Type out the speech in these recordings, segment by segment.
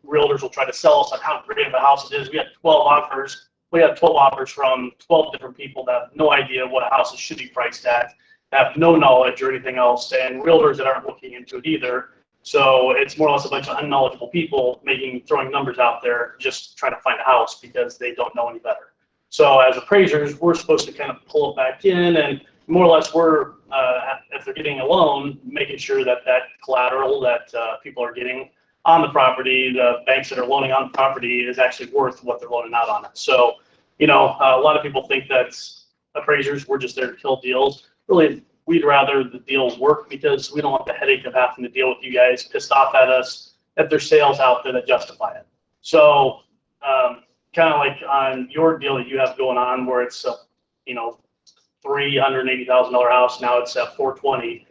realtors will try to sell us on how great of a house it is. We had 12 offers. We had 12 offers from 12 different people that have no idea what a house should be priced at, have no knowledge or anything else, and realtors that aren't looking into it either. So it's more or less a bunch of unknowledgeable people throwing numbers out there, just trying to find a house because they don't know any better. So as appraisers, we're supposed to kind of pull it back in, and more or less we're, if they're getting a loan, making sure that that collateral that people are getting on the property, the banks that are loaning on the property, is actually worth what they're loaning out on it. So, a lot of people think that appraisers, we're just there to kill deals. Really, we'd rather the deals work because we don't want the headache of having to deal with you guys pissed off at us if there's sales out there that justify it. So, kind of like on your deal that you have going on where it's a, $380,000 house, now it's at $420,000.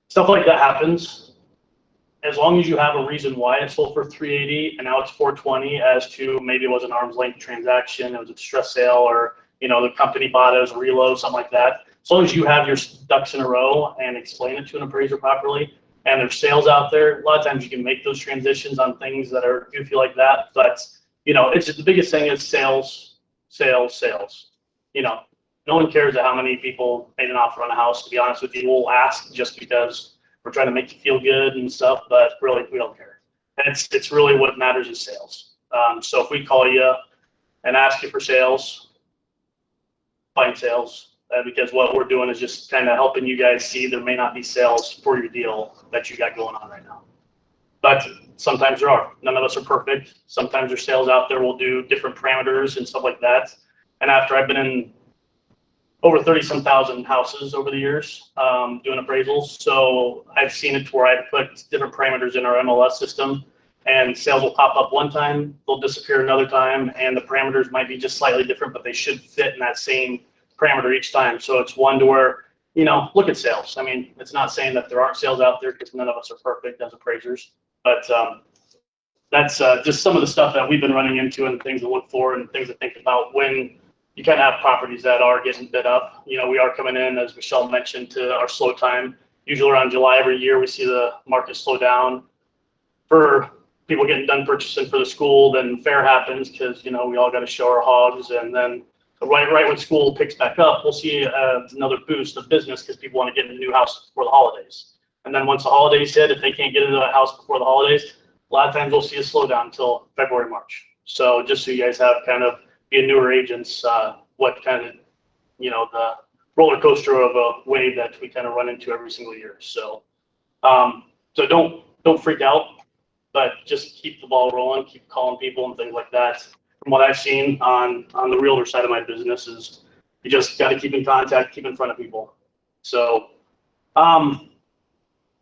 Stuff like that happens. As long as you have a reason why it sold for $380,000 and now it's $420,000, as to maybe it was an arm's length transaction, it was a distress sale, or the company bought it as a reload, something like that. As long as you have your ducks in a row and explain it to an appraiser properly, and there's sales out there, a lot of times you can make those transitions on things that are goofy like that. But it's just, the biggest thing is sales, sales, sales. No one cares how many people made an offer on a house. To be honest with you, we'll ask just because we're trying to make you feel good and stuff, but really we don't care. And it's really what matters is sales. So if we call you and ask you for sales, find sales, because what we're doing is just kind of helping you guys see there may not be sales for your deal that you got going on right now. But sometimes there are. None of us are perfect. Sometimes there's sales out there. We'll do different parameters and stuff like that. And after I've been in over 30-some thousand houses over the years doing appraisals, so I've seen it where I put different parameters in our MLS system, and sales will pop up one time, they'll disappear another time, and the parameters might be just slightly different, but they should fit in that same parameter each time. So it's one to where, look at sales. I mean, it's not saying that there aren't sales out there, because none of us are perfect as appraisers, but that's just some of the stuff that we've been running into and things to look for and things to think about when you kind of have properties that are getting bid up. We are coming in, as Michelle mentioned, to our slow time. Usually around July every year, we see the market slow down for people getting done purchasing for the school. Then fair happens because, we all got to show our hogs. And then right when school picks back up, we'll see another boost of business because people want to get in a new house before the holidays. And then once the holidays hit, if they can't get into a house before the holidays, a lot of times we'll see a slowdown until February, March. So just so you guys have kind of, being newer agents, what kind of, the roller coaster of a wave that we kind of run into every single year. So, so don't freak out, but just keep the ball rolling, keep calling people and things like that. From what I've seen on the realtor side of my business is you just got to keep in contact, keep in front of people. So,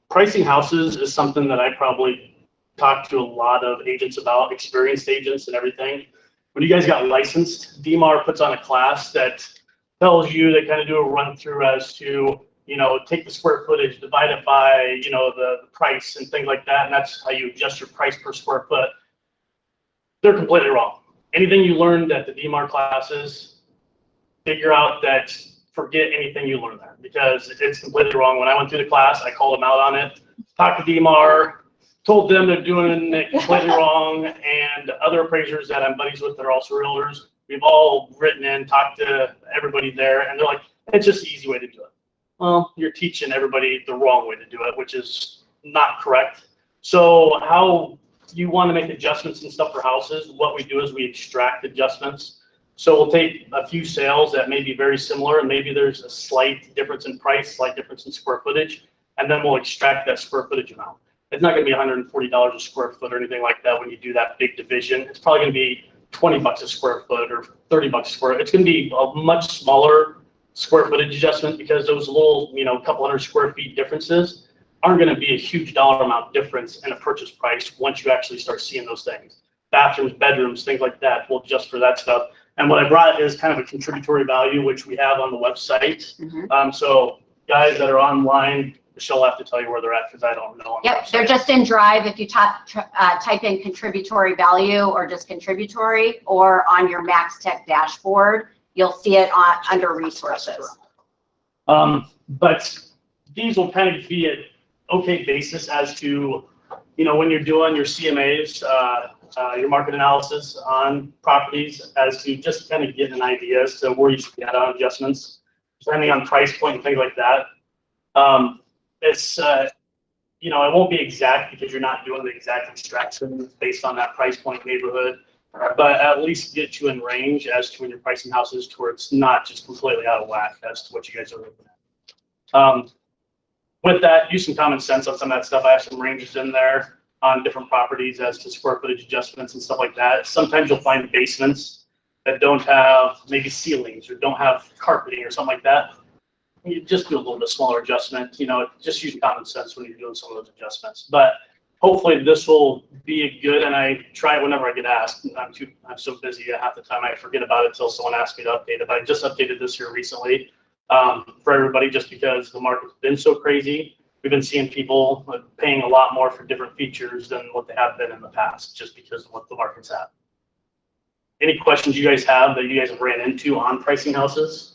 pricing houses is something that I probably talk to a lot of agents about, experienced agents and everything. When you guys got licensed, DMAR puts on a class that tells you, they kind of do a run through as to, take the square footage, divide it by, the price and things like that. And that's how you adjust your price per square foot. They're completely wrong. Anything you learned at the DMAR classes, figure out that, forget anything you learned there, because it's completely wrong. When I went through the class, I called them out on it, talked to DMAR, told them they're doing it completely wrong, and other appraisers that I'm buddies with that are also realtors, we've all written in, talked to everybody there, and they're like, it's just the easy way to do it. Well, you're teaching everybody the wrong way to do it, which is not correct. So how you want to make adjustments and stuff for houses, what we do is we extract adjustments. So we'll take a few sales that may be very similar, and maybe there's a slight difference in price, slight difference in square footage, and then we'll extract that square footage amount. It's not going to be $140 a square foot or anything like that when you do that big division. It's probably going to be 20 bucks a square foot or 30 bucks a square. It's going to be a much smaller square footage adjustment because those little, couple hundred square feet differences aren't going to be a huge dollar amount difference in a purchase price once you actually start seeing those things. Bathrooms, bedrooms, things like that, we'll adjust for that stuff. And what I brought is kind of a contributory value, which we have on the website. Mm-hmm. So guys that are online, Michelle will have to tell you where they're at because I don't know. Yep, they're just in Drive. If you type in contributory value or just contributory, or on your Max Tech dashboard, you'll see it under resources. But these will kind of be an okay basis as to you know, when you're doing your CMAs, your market analysis on properties, as to just kind of get an idea as to where you should get on adjustments, depending on price point and things like that. It's, you know, it won't be exact because you're not doing the exact extraction based on that price point neighborhood, but at least get you in range as to when you're pricing houses to where it's not just completely out of whack as to what you guys are looking at. With that, use some common sense on some of that stuff. I have some ranges in there on different properties as to square footage adjustments and stuff like that. Sometimes you'll find basements that don't have maybe ceilings or don't have carpeting or something like that. You just do a little bit smaller adjustment, you know, just use common sense when you're doing some of those adjustments. But hopefully this will be a good, and I try it whenever I get asked. I'm so busy half the time I forget about it until someone asks me to update it. But I just updated this here recently for everybody, just because the market's been so crazy. We've been seeing people paying a lot more for different features than what they have been in the past, just because of what the market's at. Any questions you guys have that you guys have ran into on pricing houses?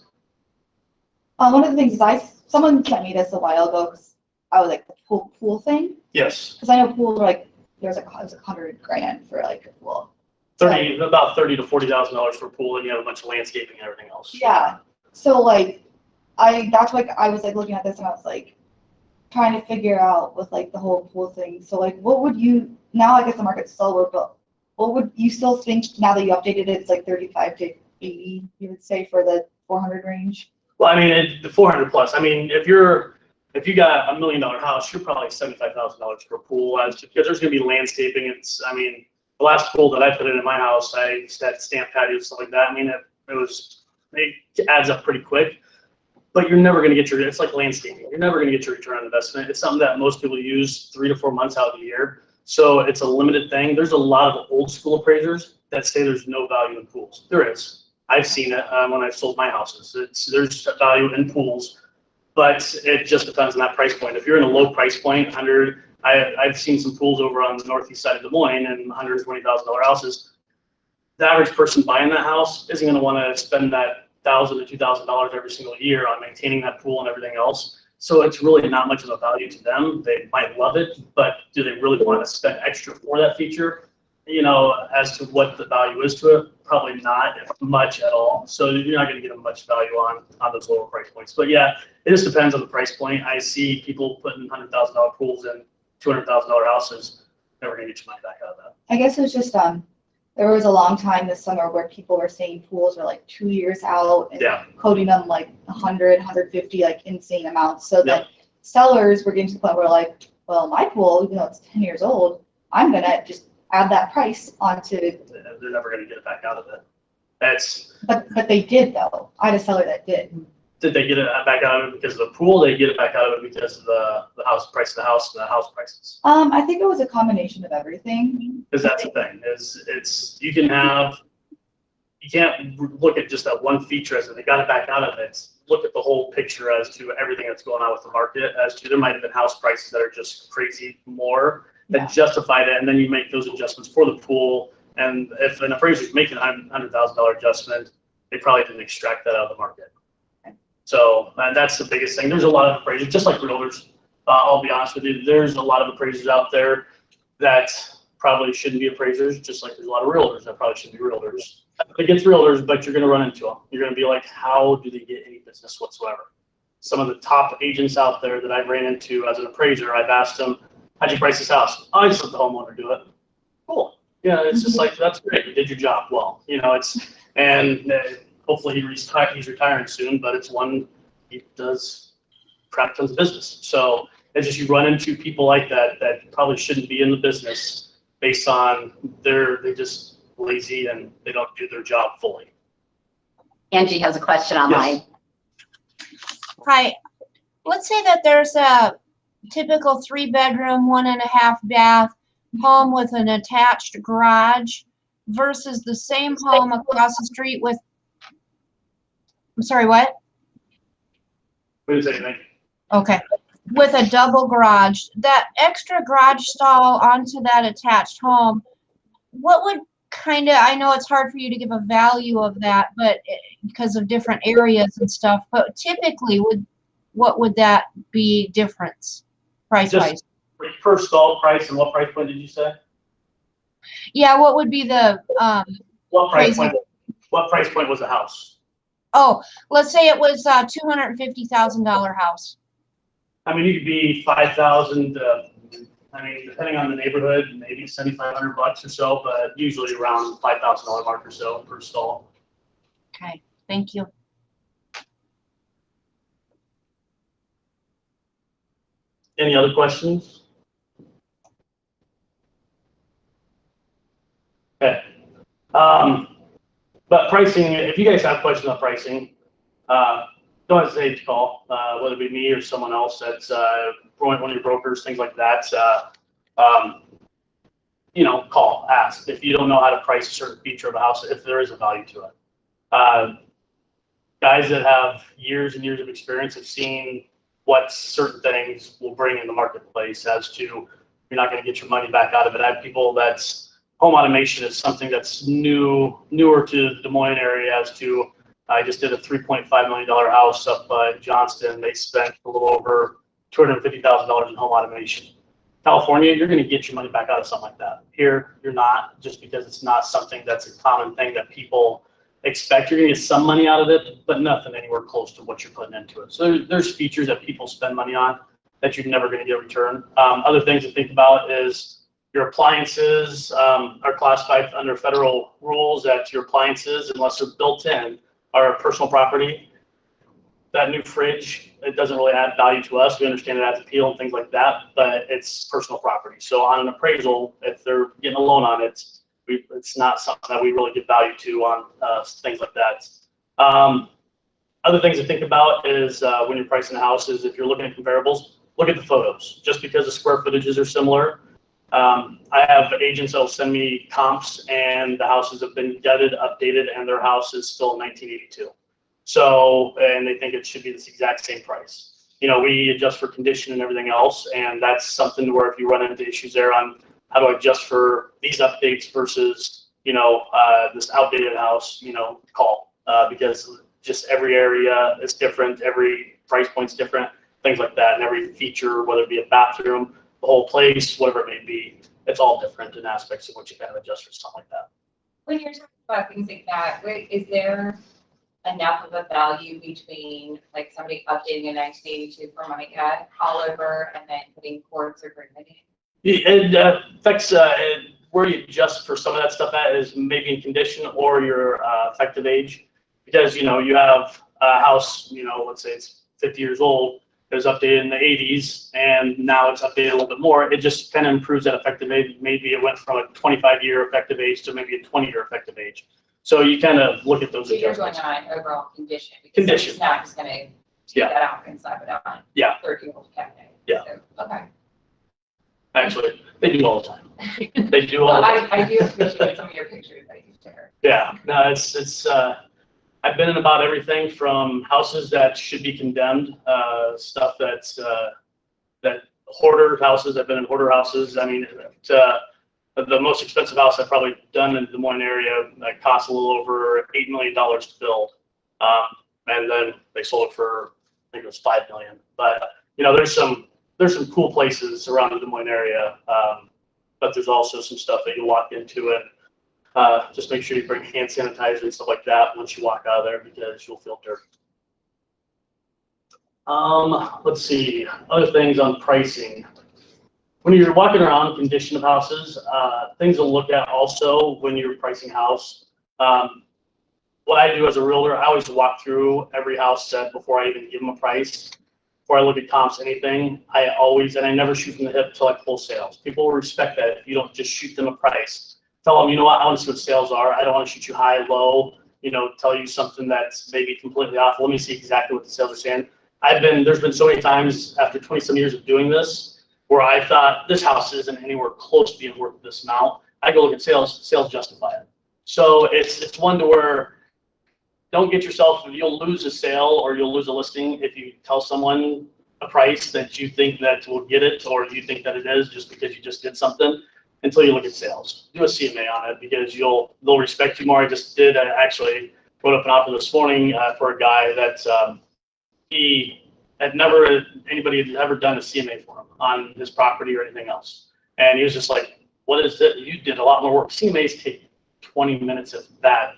One of the things is someone sent me this a while ago because I was like the pool thing. Yes. Because I know pools are like there's like $100,000 for like a pool. About $30,000 to $40,000 for a pool, and you have a bunch of landscaping and everything else. Yeah. So like that's like I was like looking at this and I was like trying to figure out with like the whole pool thing. So like what would you now? I guess the market's slower, but what would you still think now that you updated it? It's like 35 to 80. You would say for the 400 range. Well, I mean, the 400 plus. I mean, if you got $1 million house, you're probably $75,000 for a pool, because there's going to be landscaping. I mean, the last pool that I put in my house, I just had stamp patios, stuff like that. I mean, it adds up pretty quick, but you're never going to get it's like landscaping. You're never going to get your return on investment. It's something that most people use 3 to 4 months out of the year. So it's a limited thing. There's a lot of old school appraisers that say there's no value in pools. There is. I've seen it when I've sold my houses. There's value in pools, but it just depends on that price point. If you're in a low price point, 100, I've seen some pools over on the northeast side of Des Moines and $120,000 houses. The average person buying that house isn't going to want to spend that $1,000 to $2,000 every single year on maintaining that pool and everything else. So it's really not much of a value to them. They might love it, but do they really want to spend extra for that feature? You know, as to what the value is to it, probably not much at all. So you're not going to get much value on those lower price points. But yeah, it just depends on the price point. I see people putting $100,000 pools in $200,000 houses. Never going to get your money back out of that. I guess it was just there was a long time this summer where people were saying pools were like 2 years out and quoting them like 100, 150, like insane amounts. So that sellers were getting to the point where like, well, my pool, even though it's 10 years old, I'm gonna just add that price onto. They're never going to get it back out of it. But they did though. I had a seller that did. Did they get it back out of it because of the pool? They get it back out of it because of the house price of the house and the house prices. I think it was a combination of everything. Because that's the thing you can't look at just that one feature as they got it back out of it. Look at the whole picture as to everything that's going on with the market. As to there might have been house prices that are just crazy more that justified it, and then you make those adjustments for the pool. And if an appraiser is making a $100,000 adjustment, they probably didn't extract that out of the market. So that's the biggest thing. There's a lot of appraisers, just like realtors. I'll be honest with you. There's a lot of appraisers out there that probably shouldn't be appraisers, just like there's a lot of realtors that probably shouldn't be realtors. It gets realtors, but you're going to run into them. You're going to be like, how do they get any business whatsoever? Some of the top agents out there that I've ran into as an appraiser, I've asked them, how'd you price this house? Oh, I just let the homeowner do it. Cool. Yeah, it's just like, that's great. You did your job well. You know, hopefully he's retiring soon, but it's one he does crap tons of business. So it's just you run into people like that probably shouldn't be in the business based on they're just lazy and they don't do their job fully. Angie has a question online. Yes. Hi. Let's say that there's a typical 3-bedroom, 1.5 bath home with an attached garage versus the same home across the street with. I'm sorry, what? What is anything? Okay. With a double garage. That extra garage stall onto that attached home, what would I know it's hard for you to give a value of that, but because of different areas and stuff, but typically what would that be difference price-wise? Per stall price, and what price point did you say? Yeah, what would be the, What price Appraisal. point? What price point was the house? oh, let's say it was a $250,000 house. I mean, you could be 5,000. I mean, depending on the neighborhood, maybe $7,500 or so, but usually around $5,000 mark or so per stall. Okay, thank you. Any other questions? Okay. But pricing, if you guys have questions on pricing, don't hesitate to call, whether it be me or someone else that's one of your brokers, things like that. You know, call, ask. If you don't know how to price a certain feature of a house, if there is a value to it. Guys that have years and years of experience have seen what certain things will bring in the marketplace as to you're not going to get your money back out of it. I have people that's home automation is something that's newer to the Des Moines area as to I just did a $3.5 million house up in Johnston. They spent a little over $250,000 in home automation. California, you're going to get your money back out of something like that. Here, you're not, just because it's not something that's a common thing that people expect. You're going to get some money out of it, but nothing anywhere close to what you're putting into it. So there's features that people spend money on that you're never going to get a return. Other things to think about is your appliances are classified under federal rules that your appliances, unless they're built in, are personal property. That new fridge, it doesn't really add value to us. We understand it adds appeal and things like that, but it's personal property. So on an appraisal, if they're getting a loan on it, it's not something that we really give value to on things like that. Other things to think about is when you're pricing a house is if you're looking at comparables, look at the photos. Just because the square footages are similar, I have agents that will send me comps and the houses have been gutted, updated, and their house is still 1982. So, and they think it should be this exact same price. You know, we adjust for condition and everything else, and that's something where if you run into issues there on how do I adjust for these updates versus, you know, this outdated house, you know, call, because just every area is different, every price point's different, things like that, and every feature, whether it be a bathroom, the whole place, whatever it may be, it's all different in aspects of what you kind of adjust for, something like that. When you're talking about things like that, is there enough of a value between like somebody updating a 1982 Formica all over and then putting quartz or granite? It affects where you adjust for some of that stuff at is maybe in condition or your effective age, because you know you have a house, you know, let's say it's 50 years old, it was updated in the 80s, and now it's updated a little bit more. It just kind of improves that effective age. Maybe it went from a 25-year effective age to maybe a 20-year effective age. So you kind of look at those So you're going adjustments. on overall condition. Because Condition. It's not just going to take Yeah. that out and slap it on. Yeah. 30-year-old cabinet. Yeah. So, okay. Actually, they do all the time. They do all Well, the time. I do appreciate some of your pictures that you share. Yeah, no, it's I've been in about everything from houses that should be condemned, stuff that's that hoarder houses. I've been in hoarder houses. I mean, the most expensive house I've probably done in the Des Moines area that cost a little over $8 million to build, and then they sold it for I think it was $5 million. But you know, there's some cool places around the Des Moines area, but there's also some stuff that you walk into it. Just make sure you bring hand sanitizer and stuff like that once you walk out of there because you'll feel dirt. Let's see, other things on pricing. When you're walking around condition of houses, things to look at also when you're pricing a house. What I do as a realtor, I always walk through every house set before I even give them a price. Before I look at comps, anything, I always, and I never shoot from the hip till I pull sales. People will respect that if you don't just shoot them a price. Tell them, you know what, I want to see what sales are. I don't want to shoot you high, low, you know, tell you something that's maybe completely off. Let me see exactly what the sales are saying. There's been so many times after 20 some years of doing this where I thought this house isn't anywhere close to being worth this amount. I go look at sales justify it. So it's one to where don't get yourself, you'll lose a sale or you'll lose a listing if you tell someone a price that you think that will get it or you think that it is just because you just did something until you look at sales. Do a CMA on it because they'll respect you more. I just did actually put up an offer this morning for a guy that he anybody had ever done a CMA for him on his property or anything else. And he was just like, what is it? You did a lot more work. CMAs take 20 minutes if that.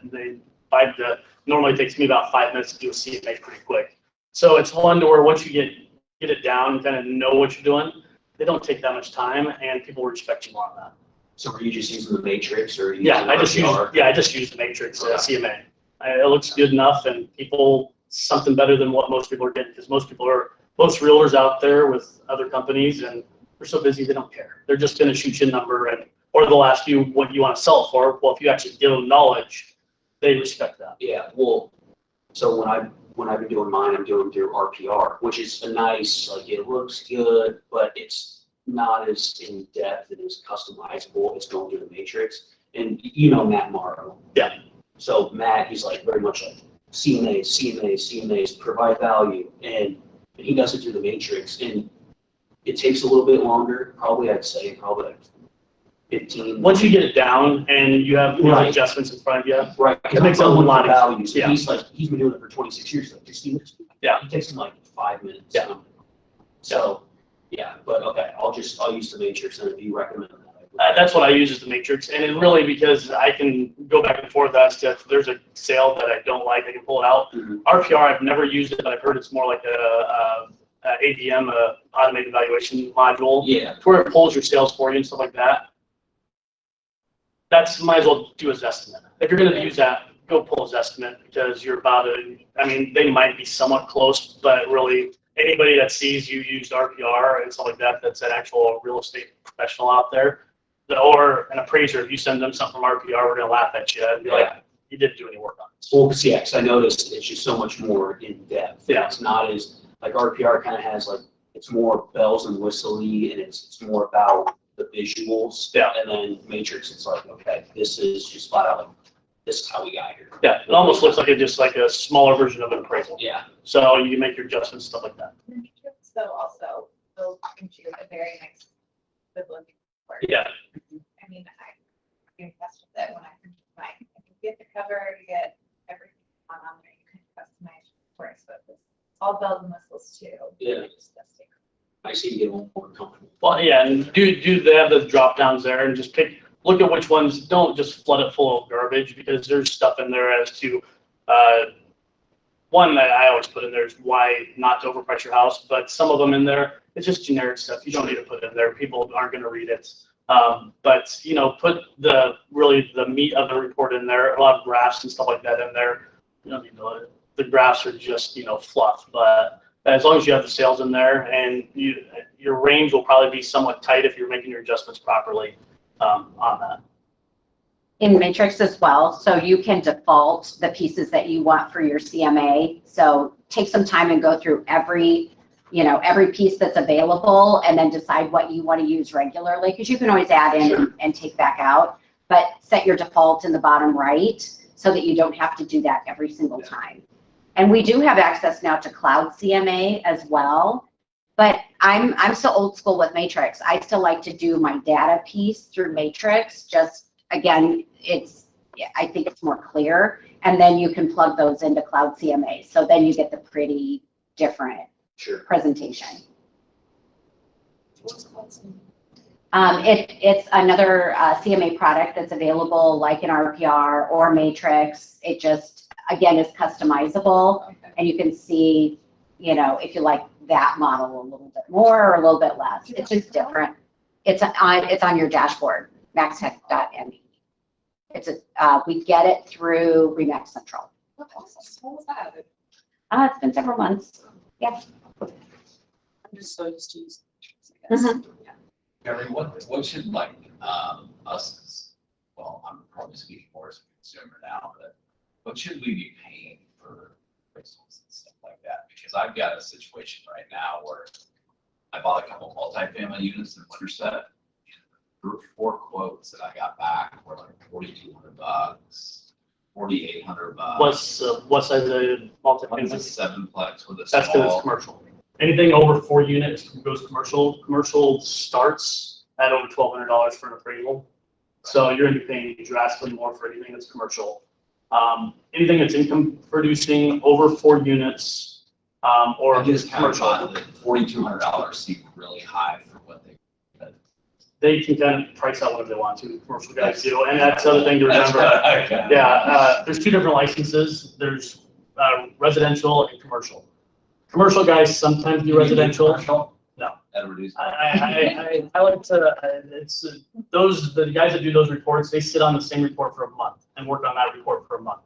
Normally it takes me about 5 minutes to do a CMA pretty quick. So it's one to where once you get it down, kind of know what you're doing, they don't take that much time and people respect you more on that. So are you just using the matrix or? I just use the matrix CMA. It looks good enough and something better than what most people are getting, because most realtors out there with other companies and they're so busy they don't care. They're just going to shoot you a number or they'll ask you what you want to sell for. Well, if you actually give them knowledge, they respect that. Yeah, well, so when I've been doing mine, I'm doing through RPR, which is a nice, like it looks good, but it's not as in depth and as customizable as going through the matrix. And you know Matt Morrow. Yeah. So Matt, he's like very much like CMAs, provide value, and he does it through the matrix, and it takes a little bit longer. I'd say like 15. Once you get it down and you have adjustments in front of you, right? It makes it a lot easier. Value. So yeah. He's been doing it for 26 years. Like 15 minutes. Yeah. It takes him like 5 minutes. Yeah. So yeah, but okay, I'll use the matrix, and if you recommend that. That's what I use as the matrix, and it really, because I can go back and forth as to if there's a sale that I don't like, I can pull it out. Mm-hmm. RPR, I've never used it, but I've heard it's more like a AVM, automated valuation module, Yeah. to where it pulls your sales for you and stuff like that. Might as well do his estimate. If you're going to use that, go pull his estimate, because you're about to, they might be somewhat close, but really anybody that sees you used RPR and stuff like that, that's an actual real estate professional out there, or an appraiser, if you send them something from RPR, we're going to laugh at you and be like, you didn't do any work on this. Well, yeah, because I noticed it's just so much more in depth. Yeah. It's not as, like RPR kind of has like, it's more bells and whistly, and it's more about the visuals. Yeah. And then matrix, it's like, okay, this is just flat out like, this is how we got here. Yeah, it almost looks like just like a smaller version of an appraisal. Yeah. So you can make your adjustments, stuff like that. So also build into a very nice good looking work. Yeah. I mean, I'm impressed with it when I get the cover, you get everything on there, you can customize for it. So it's all bells and whistles too. Yeah. I see you get a little more comfortable. Well, yeah, and do they have the drop downs there, and just look at which ones, don't just flood it full of garbage, because there's stuff in there as to, one that I always put in there is why not to overprice your house, but some of them in there, it's just generic stuff. You don't need to put in there. People aren't going to read it. But put the meat of the report in there, a lot of graphs and stuff like that in there. You don't need to, the graphs are just, fluff, but as long as you have the sales in there, and your range will probably be somewhat tight if you're making your adjustments properly on that. In Matrix as well, so you can default the pieces that you want for your CMA. So take some time and go through every piece that's available, and then decide what you want to use regularly, because you can always add in and take back out, but set your default in the bottom right so that you don't have to do that every single time. And we do have access now to Cloud CMA as well, but I'm still old school with Matrix. I still like to do my data piece through Matrix. Just again, I think it's more clear, and then you can plug those into Cloud CMA. So then you get the pretty different presentation. It's another CMA product that's available like an RPR or Matrix. It just, again, is customizable, and you can see, if you like that model a little bit more or a little bit less. It's just different. It's on your dashboard, maxtech.me. We get it through Remax Central. It's been several months. Yeah. I'm just so used to using Mhm. Gary, what should us, well, I'm probably speaking more as a consumer now, but what should we be paying for appraisals and stuff like that? Because I've got a situation right now where I bought a couple multifamily units in Winterset. There were 4 quotes that I got back were like $4,200, $4,800. What size of It's a multifamily? 7-plex with a That's because it's small. commercial. Anything over 4 units goes commercial. Commercial starts at over $1,200 for an appraisal. So you're going to be paying drastically more for anything that's commercial. Anything that's income producing over 4 units, or I just kind of commercial. thought that $4,200 seemed really high for what they. They can kind of price out whatever they want to, commercial guys do, and that's the other thing to remember. Okay. Yeah, there's two different licenses. There's residential and commercial. Commercial guys sometimes do residential. No. At a reduced. I like to, it's, the guys that do those reports, they sit on the same report for a month and work on that report for a month.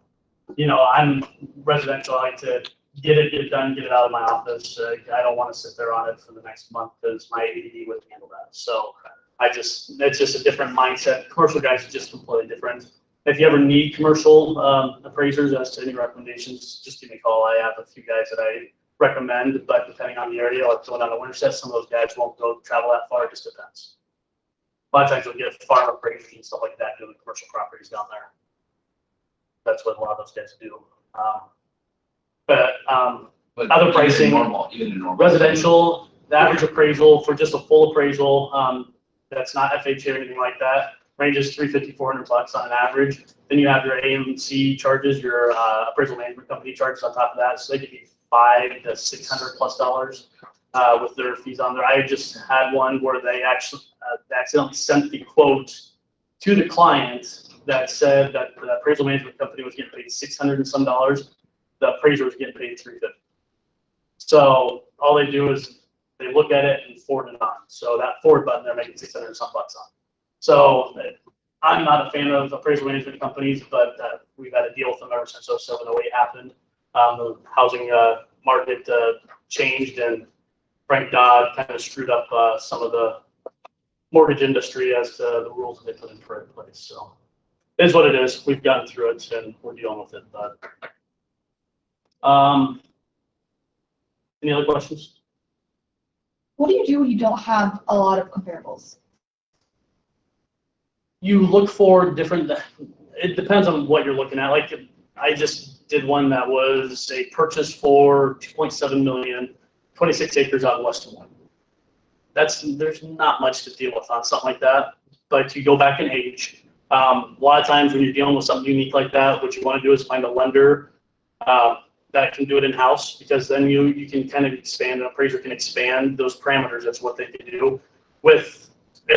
You know, I'm residential, I like to get it done, get it out of my office. I don't want to sit there on it for the next month because my ADD wouldn't handle that. So it's just a different mindset. Commercial guys are just completely different. If you ever need commercial appraisers as to any recommendations, just give me a call. I have a few guys that I recommend, but depending on the area, like going on a winter set, some of those guys won't go travel that far. It just depends. A lot of times you'll get farm appraisers and stuff like that doing commercial properties down there. That's what a lot of those guys do. But other pricing, Even in normal. residential, the average appraisal for just a full appraisal, that's not FHA or anything like that, ranges $350, $400 on an average. Then you have your AMC charges, your appraisal management company charges on top of that. So they could be $500 to $600+ with their fees on there. I just had one where they actually accidentally sent the quote to the client that said that the appraisal management company was getting paid $600 and some. The appraiser was getting paid $350. So all they do is they look at it and forward it on. So that forward button, they're making $600 and some on. So I'm not a fan of appraisal management companies, but we've had a deal with them ever since 07, 08 happened. The housing market changed, and Frank Dodd kind of screwed up some of the mortgage industry as to the rules that they put in place. So it is what it is. We've gotten through it, and we're dealing with it. But any other questions? What do you do when you don't have a lot of comparables? You look for different, it depends on what you're looking at. Like I just did one that was a purchase for 2.7 million, 26 acres out in West Des Moines. There's not much to deal with on something like that, but you go back in age. A lot of times when you're dealing with something unique like that, what you want to do is find a lender that can do it in-house, because then you can kind of expand, an appraiser can expand those parameters. That's what they can do. If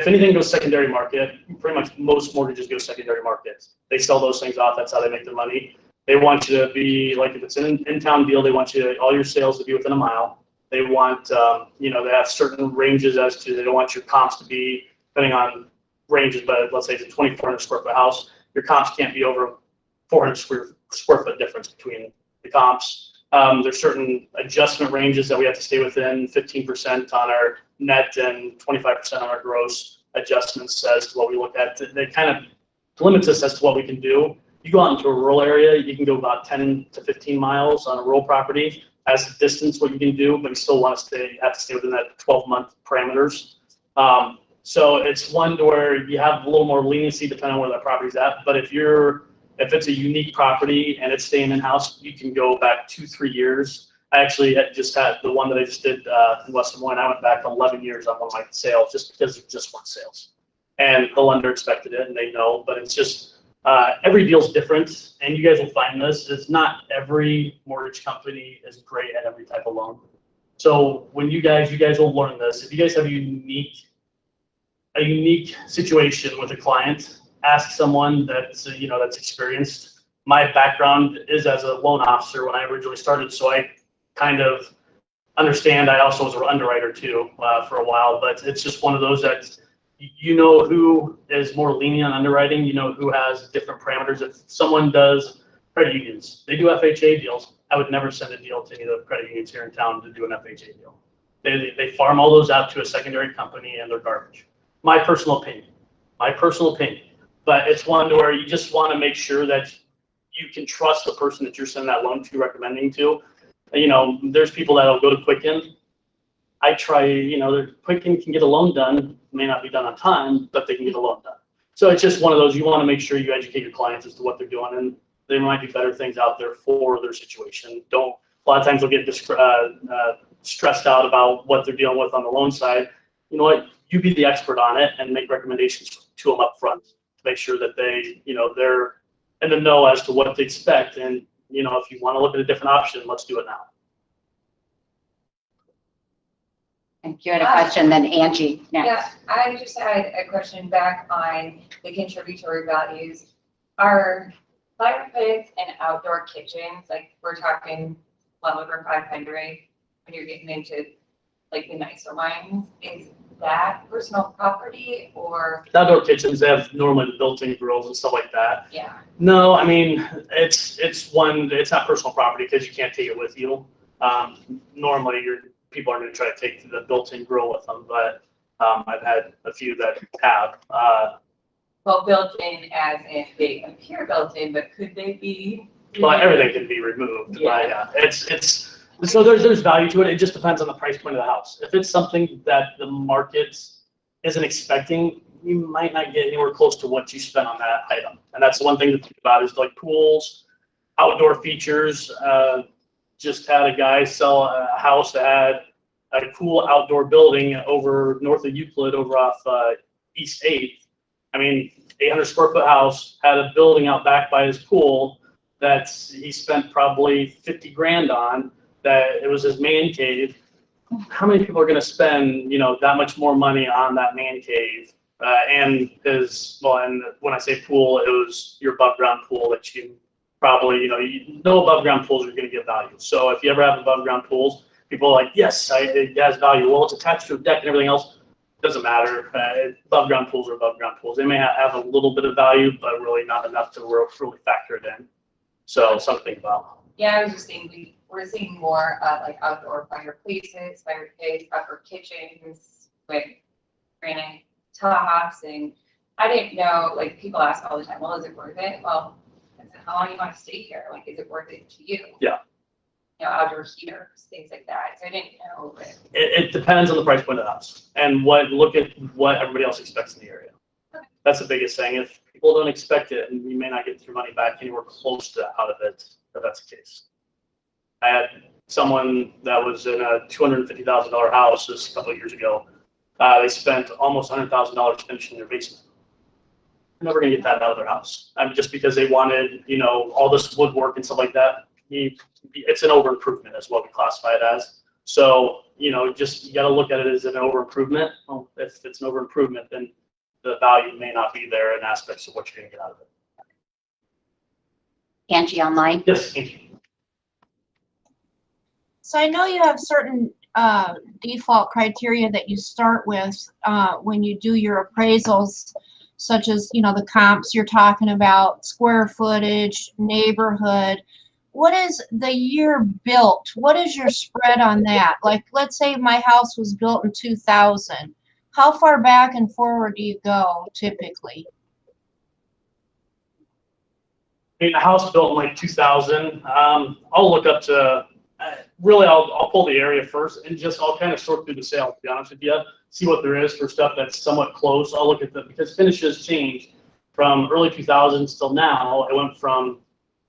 anything goes secondary market, pretty much most mortgages go secondary market. They sell those things off. That's how they make their money. They want you to be, like if it's an in-town deal, they want all your sales to be within a mile. They want, they have certain ranges as to, they don't want your comps to be, depending on ranges, but let's say it's a 2,400 square foot house, your comps can't be over 400 square foot difference between the comps. There's certain adjustment ranges that we have to stay within, 15% on our net and 25% on our gross adjustments as to what we look at. They kind of limits us as to what we can do. You go out into a rural area, you can go about 10 to 15 miles on a rural property as a distance what you can do, but you still want to have to stay within that 12-month parameters. So it's one to where you have a little more leniency depending on where that property's at. But if it's a unique property and it's staying in-house, you can go back 2-3 years. I actually just had the one that I just did in West Des Moines. I went back 11 years on one of my sales just because it just weren't sales. And the lender expected it and they know, but it's just, every deal's different, and you guys will find this. It's not every mortgage company is great at every type of loan. So when you guys will learn this. If you guys have a unique situation with a client, ask someone that's experienced. My background is as a loan officer when I originally started, so I kind of understand. I also was an underwriter too for a while, but it's just one of those that you know who is more lenient on underwriting, you know who has different parameters. If someone does credit unions, they do FHA deals. I would never send a deal to any of the credit unions here in town to do an FHA deal. They farm all those out to a secondary company and they're garbage. My personal opinion. But it's one where you just want to make sure that you can trust the person that you're sending that loan to, recommending to. There's people that'll go to Quicken. I try, Quicken can get a loan done, may not be done on time, but they can get a loan done. So it's just one of those, you want to make sure you educate your clients as to what they're doing, and there might be better things out there for their situation. A lot of times they'll get stressed out about what they're dealing with on the loan side. You know what, you be the expert on it and make recommendations to them up front to make sure that they, they're in the know as to what to expect. And, if you want to look at a different option, let's do it now. And you had a question, then Angie Yeah, next. I just had a question back on the contributory values. Are fire pits and outdoor kitchens, like we're talking well over 500, when you're getting into like the nicer ones, is that personal property or? Outdoor kitchens, they have normally the built-in grills and stuff like that. Yeah. No, I mean, it's not personal property because you can't take it with you. Normally people are gonna try to take the built-in grill with them, but, I've had a few that have, Well, built in as if they appear built in, but could they be? but everything can be removed. But Yeah. yeah, so there's value to it. It just depends on the price point of the house. If it's something that the market isn't expecting, you might not get anywhere close to what you spent on that item. And that's the one thing to think about is like pools, outdoor features. Just had a guy sell a house that had a cool outdoor building over north of Euclid over off East 8th. I mean, 800 square foot house, had a building out back by his pool that he spent probably 50 grand on, that it was his man cave. How many people are going to spend, that much more money on that man cave? And and when I say pool, it was your above ground pool that you probably, no above ground pools are going to get value. So if you ever have above ground pools, people are like, yes, it has value. Well, it's attached to a deck and everything else. Doesn't matter. Above ground pools are above ground pools. They may have a little bit of value, but really not enough to really factor it in. So something to think about. Yeah, I was just thinking, we're seeing more like outdoor fireplaces, fire pits, outdoor kitchens with granite tops, and I didn't know, like, people ask all the time, well, is it worth it? Well, how long you want to stay here? Like, is it worth it to you? Yeah. Outdoor heaters, things like that. So I didn't know. It depends on the price point of the house and look at what everybody else expects in the area. That's the biggest thing. If people don't expect it, and you may not get your money back anywhere close to out of it, if that's the case. I had someone that was in a $250,000 house just a couple of years ago. They spent almost $100,000 finishing their basement. They're never going to get that out of their house. Just because they wanted, all this woodwork and stuff like that. It's an over improvement, is what we classify it as. So, you got to look at it as an over improvement. Well, if it's an over improvement, then the value may not be there in aspects of what you're going to get out of it. Angie online. Yes, thank you. So I know you have certain default criteria that you start with when you do your appraisals, such as, the comps you're talking about, square footage, neighborhood. What is the year built? What is your spread on that? Like, let's say my house was built in 2000. How far back and forward do you go typically? I mean, a house built in like 2000. I'll look up to, I'll pull the area first and I'll kind of sort through the sale, to be honest with you, see what there is for stuff that's somewhat close. I'll look at because finishes change from early 2000s till now. It went from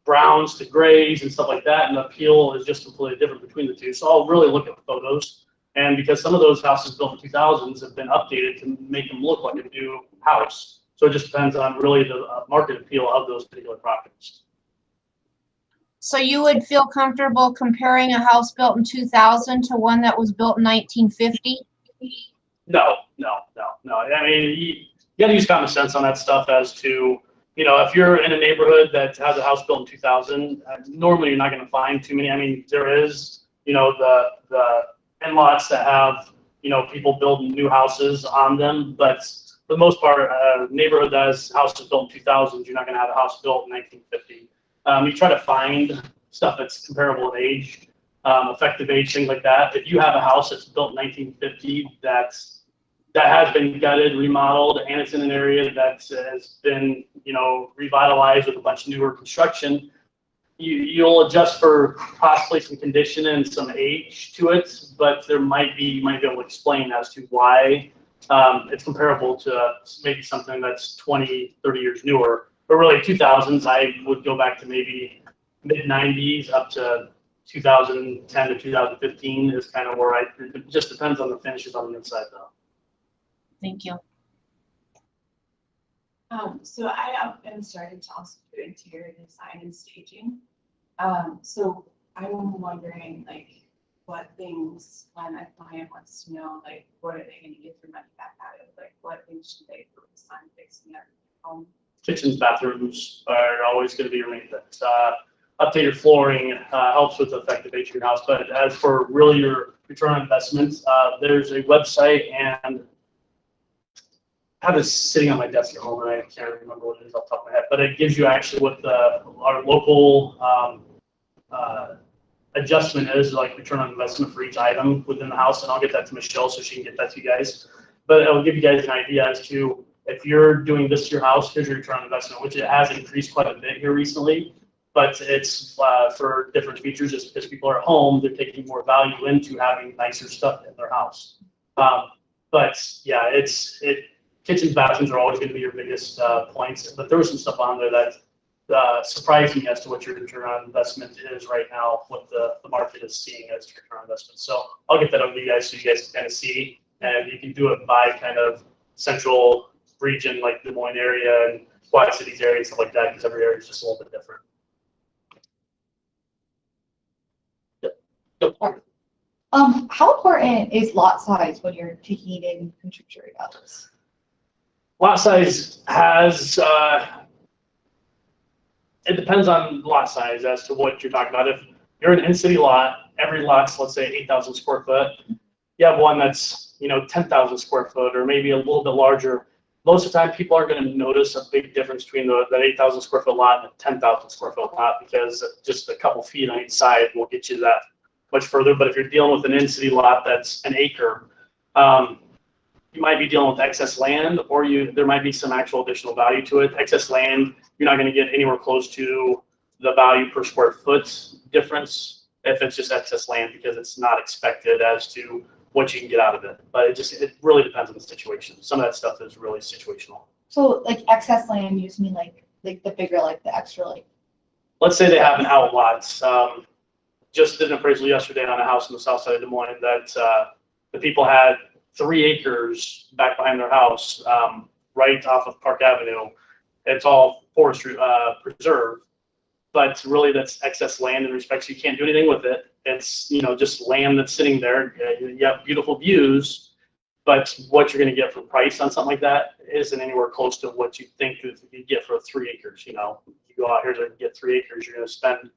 browns to grays and stuff like that, and the appeal is just completely different between the two. So I'll really look at photos, and because some of those houses built in 2000s have been updated to make them look like a new house. So it just depends on really the market appeal of those particular properties. So you would feel comfortable comparing a house built in 2000 to one that was built in 1950? No. I mean, you got to use common sense on that stuff as to, if you're in a neighborhood that has a house built in 2000, normally you're not going to find too many. I mean, there is, the in-lots that have, people building new houses on them, but for the most part, a neighborhood that has houses built in 2000, you're not going to have a house built in 1950. You try to find stuff that's comparable in age, effective age, things like that. If you have a house that's built in 1950 that has been gutted, remodeled, and it's in an area that has been, revitalized with a bunch of newer construction, you'll adjust for possibly some condition and some age to it, but you might be able to explain as to why it's comparable to maybe something that's 20, 30 years newer. But really 2000s, I would go back to maybe mid 90s up to 2010 to 2015 is kind of where it just depends on the finishes on the inside though. Thank you. So I have been starting to also do interior design and staging. So I'm wondering, like, what things, when a client wants to know, like, what are they gonna get their money back out of? Like, what things should they focus on fixing their home? Kitchens, bathrooms are always going to be your main things. Updated flooring helps with effective age of your house. But as for really your return on investment, there's a website, and I have it sitting on my desk at home, and I can't remember what it is off the top of my head. But it gives you actually what our local adjustment is, like return on investment for each item within the house. And I'll get that to Michelle so she can get that to you guys. But it'll give you guys an idea as to, if you're doing this to your house, here's your return on investment, which it has increased quite a bit here recently. But it's for different features, just because people are at home, they're taking more value into having nicer stuff in their house. But yeah, kitchens, bathrooms are always going to be your biggest points. But there was some stuff on there that surprised me as to what your return on investment is right now, what the market is seeing as return on investment. So I'll get that over to you guys so you guys can kind of see, and you can do it by kind of central region, like Des Moines area and Quad Cities area and stuff like that, because every area is just a little bit different. Yep. How important is lot size when you're taking in contributory values? Lot size has, it depends on lot size as to what you're talking about. If you're an in-city lot, every lot's, let's say, 8,000 square foot. You have one that's, 10,000 square foot or maybe a little bit larger. Most of the time, people are going to notice a big difference between that 8,000 square foot lot and a 10,000 square foot lot, because just a couple feet on each side will get you that much further. But if you're dealing with an in-city lot that's an acre, you might be dealing with excess land, or there might be some actual additional value to it. Excess land, you're not going to get anywhere close to the value per square foot difference if it's just excess land, because it's not expected as to what you can get out of it. But it really depends on the situation. Some of that stuff is really situational. So like excess land, you just mean like the bigger, like the extra, like. Let's say they have an outlet. Just did an appraisal yesterday on a house in the south side of Des Moines that the people had 3 acres back behind their house, right off of Park Avenue. It's all forestry preserve, but really that's excess land in respects you can't do anything with it. It's just land that's sitting there. You have beautiful views, but what you're going to get for price on something like that isn't anywhere close to what you think you get for 3 acres. You go out here to get 3 acres, you're going to spend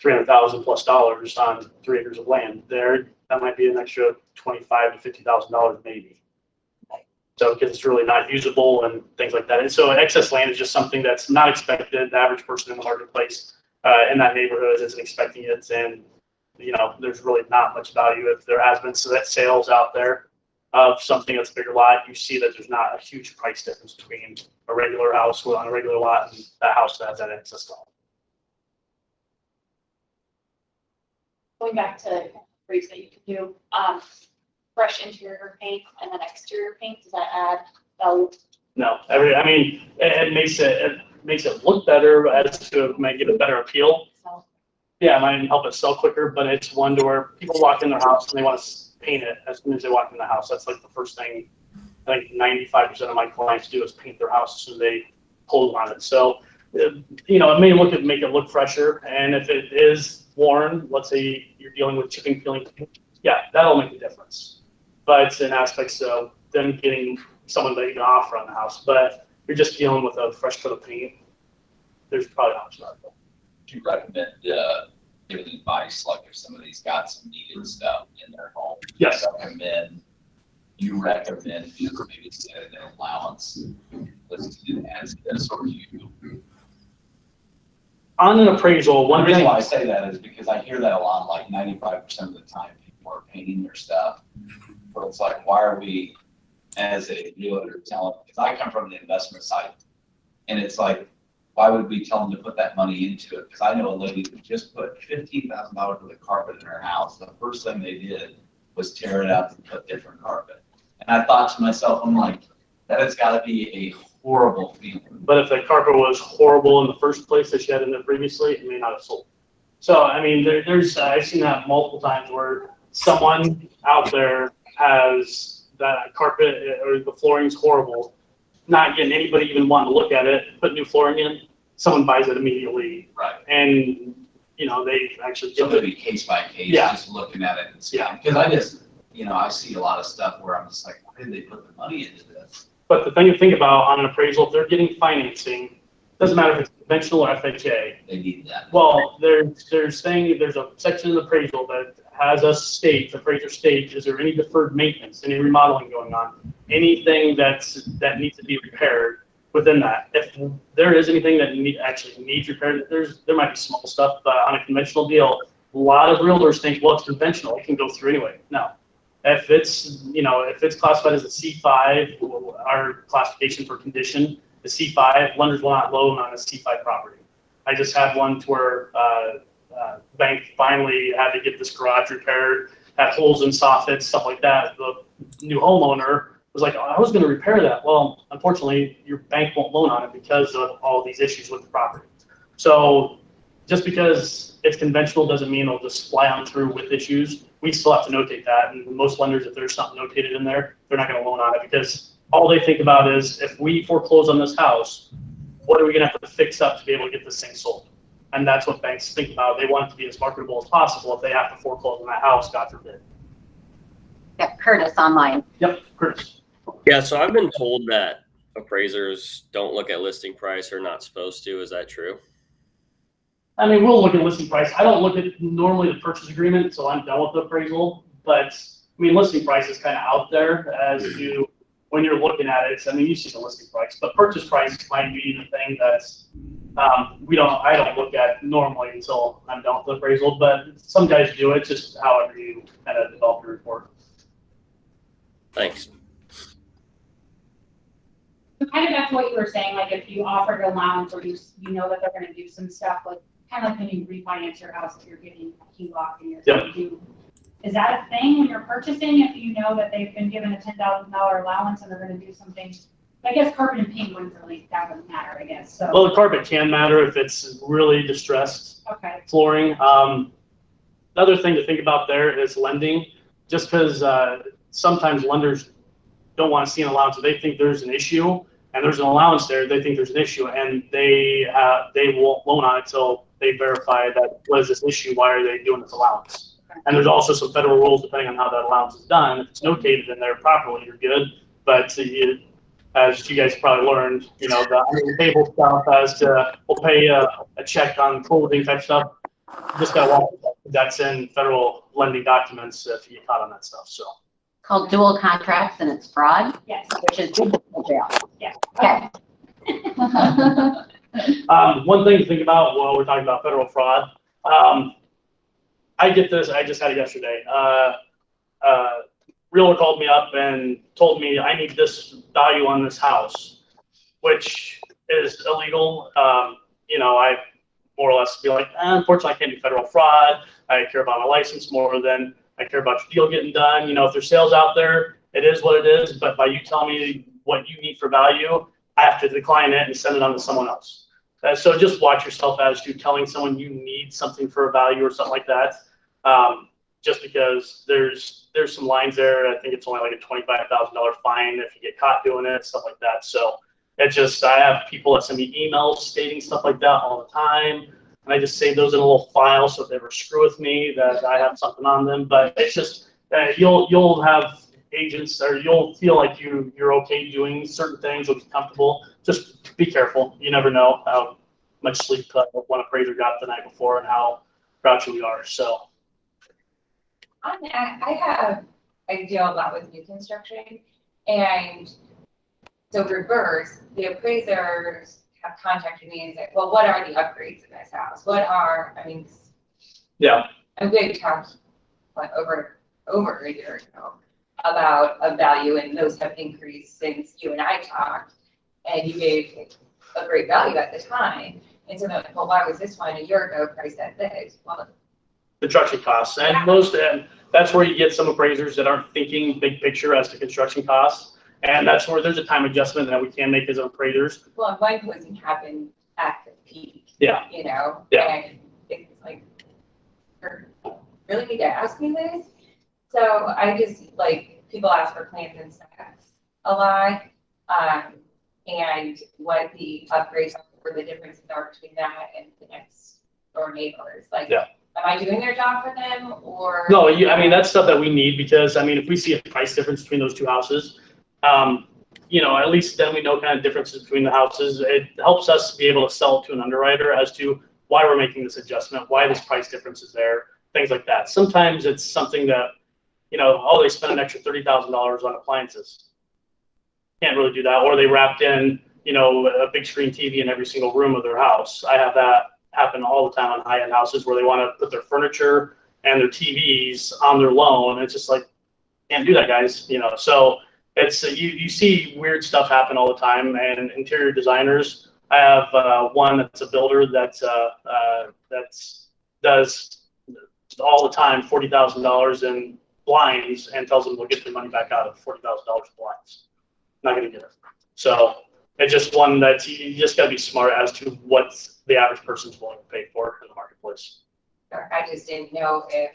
$300,000+ on 3 acres of land. There, that might be an extra $25,000 to $50,000 maybe. So because it's really not usable and things like that. And so excess land is just something that's not expected. The average person in the marketplace in that neighborhood isn't expecting it, and there's really not much value. If there has been sales out there of something that's a bigger lot, you see that there's not a huge price difference between a regular house on a regular lot and that house that has that excess land. Going back to rates that you can do, fresh interior paint and then exterior paint, does that add value? No, it makes it look better as to might give it better appeal. So, Yeah, it might help it sell quicker, but it's one to where people walk in their house and they want to paint it as soon as they walk in the house. That's like the first thing I think 95% of my clients do is paint their house as soon as they pull on it. So, it may make it look fresher, and if it is worn, let's say you're dealing with chipping, peeling, yeah, that'll make a difference. But in aspects of them getting someone that you can offer on the house, but you're just dealing with a fresh coat of paint, there's probably not much valuable. Do you recommend giving advice, like if somebody's got some needed stuff in their home? Yes. You recommend maybe set an allowance listed as this, or you? On an appraisal, One one reason thing, why I say that is because I hear that a lot, like 95% of the time people are painting their stuff. But it's like, why are we, as a realtor, telling, because I come from the investment side, and it's like, why would we tell them to put that money into it? Because I know a lady who just put $15,000 worth of carpet in her house. The first thing they did was tear it up and put different carpet. And I thought to myself, I'm like, that has got to be a horrible feeling. but if the carpet was horrible in the first place that she had in there previously, it may not have sold. So, there's I've seen that multiple times where someone out there has that carpet or the flooring's horrible, not getting anybody even wanting to look at it, put new flooring in, someone buys it immediately. Right. And, they actually So give it. maybe case by case, Yeah. just looking at it and seeing, Yeah. because I just, I see a lot of stuff where I'm just like, why did they put the money into this? But the thing to think about on an appraisal, if they're getting financing, doesn't matter if it's conventional or FHA. They need that. Well, there's a section in the appraisal that has us state, the appraiser state, is there any deferred maintenance, any remodeling going on, anything that needs to be repaired within that. If there is anything that actually needs repaired, there might be small stuff, but on a conventional deal, a lot of realtors think, well, it's conventional, it can go through anyway. No. If it's classified as a C5, our classification for condition, the C5, lenders will not loan on a C5 property. I just had one to where bank finally had to get this garage repaired, had holes in soffits, stuff like that. The new homeowner was like, I was going to repair that. Well, unfortunately, your bank won't loan on it because of all these issues with the property. So just because it's conventional doesn't mean it'll just fly on through with issues. We still have to notate that. And most lenders, if there's something notated in there, they're not going to loan on it because all they think about is if we foreclose on this house, what are we going to have to fix up to be able to get this thing sold? And that's what banks think about. They want it to be as marketable as possible if they have to foreclose on that house, God forbid. Yeah, Curtis online. Yep, Chris. Yeah, so I've been told that appraisers don't look at listing price or not supposed to. Is that true? I mean, we'll look at listing price. I don't look at normally the purchase agreement until I'm done with the appraisal. But I mean, listing price is kind of out there as to when you're looking at it. I mean, you see the listing price, but purchase price might be the thing that's I don't look at normally until I'm done with the appraisal. But some guys do it, just however you kind of develop your report. Thanks. Kind of back to what you were saying, like if you offered allowance or you know that they're gonna do some stuff, like kind of like when you refinance your house, if you're getting a HELOC and you're gonna do. Is that a thing when you're purchasing, if you know that they've been given a $10,000 allowance and they're gonna do something? I guess carpet and paint wouldn't really, that wouldn't matter, I guess, so. Well, the carpet can matter if it's really distressed Okay, flooring. The other thing to think about there is lending, just because sometimes lenders don't want to see an allowance. If they think there's an issue and there's an allowance there, they think there's an issue, and they won't loan on it until they verify that what is this issue, why are they doing this allowance? And there's also some federal rules depending on how that allowance is done. If it's notated in there properly, you're good. But as you guys probably learned, the under the table stuff as to we'll pay a check on clothing type stuff. Just got to watch that. That's in federal lending documents if you get caught on that stuff. So. Called dual contracts and it's fraud, yes, which is jail. yeah. Okay. One thing to think about while we're talking about federal fraud, I get this. I just had it yesterday. Realtor called me up and told me I need this value on this house, which is illegal. I more or less be like, unfortunately, I can't do federal fraud. I care about my license more than I care about your deal getting done. If there's sales out there, it is what it is. But by you telling me what you need for value, I have to decline it and send it on to someone else. So just watch yourself as to telling someone you need something for a value or something like that. Just because there's some lines there. I think it's only like a $25,000 fine if you get caught doing it, stuff like that. So I have people that send me emails stating stuff like that all the time. And I just save those in a little file so if they ever screw with me that I have something on them. But it's just you'll have agents or you'll feel like you're okay doing certain things, you'll be comfortable. Just be careful. You never know how much sleep one appraiser got the night before and how grouchy we are. So On that, I deal a lot with new construction, and so reverse, the appraisers have contacted me and said, well, what are the upgrades in this house? yeah. I'm going to talk over a year ago about a value, and those have increased since you and I talked, and you gave a great value at the time. And so they're like, well, why was this one a year ago priced at this? Well, Construction costs, and that's where you get some appraisers that aren't thinking big picture as to construction costs, and that's where there's a time adjustment that we can make as appraisers. well, mine wasn't happened at the peak. Yeah. Yeah. And it's like, really need to ask me this? So I just people ask for plans and specs a lot, and what the upgrades are, the differences are between that and the next door neighbors? Like, Yeah. am I doing their job for them or? No, I mean, that's stuff that we need because, I mean, if we see a price difference between those two houses, you know, at least then we know kind of differences between the houses. It helps us be able to sell to an underwriter as to why we're making this adjustment, why this price difference is there, things like that. Sometimes it's something that, you know, oh, they spent an extra $30,000 on appliances. Can't really do that. Or they wrapped in, you know, a big screen TV in every single room of their house. I have that happen all the time on high-end houses where they want to put their furniture and their TVs on their loan. It's just like, can't do that, guys. You know, so it's you see weird stuff happen all the time. And interior designers, I have one that's a builder that does all the time $40,000 in blinds and tells them they'll get their money back out of $40,000 in blinds. Not going to get it. So it's just one that you just got to be smart as to what the average person's willing to pay for in the marketplace. I just didn't know if.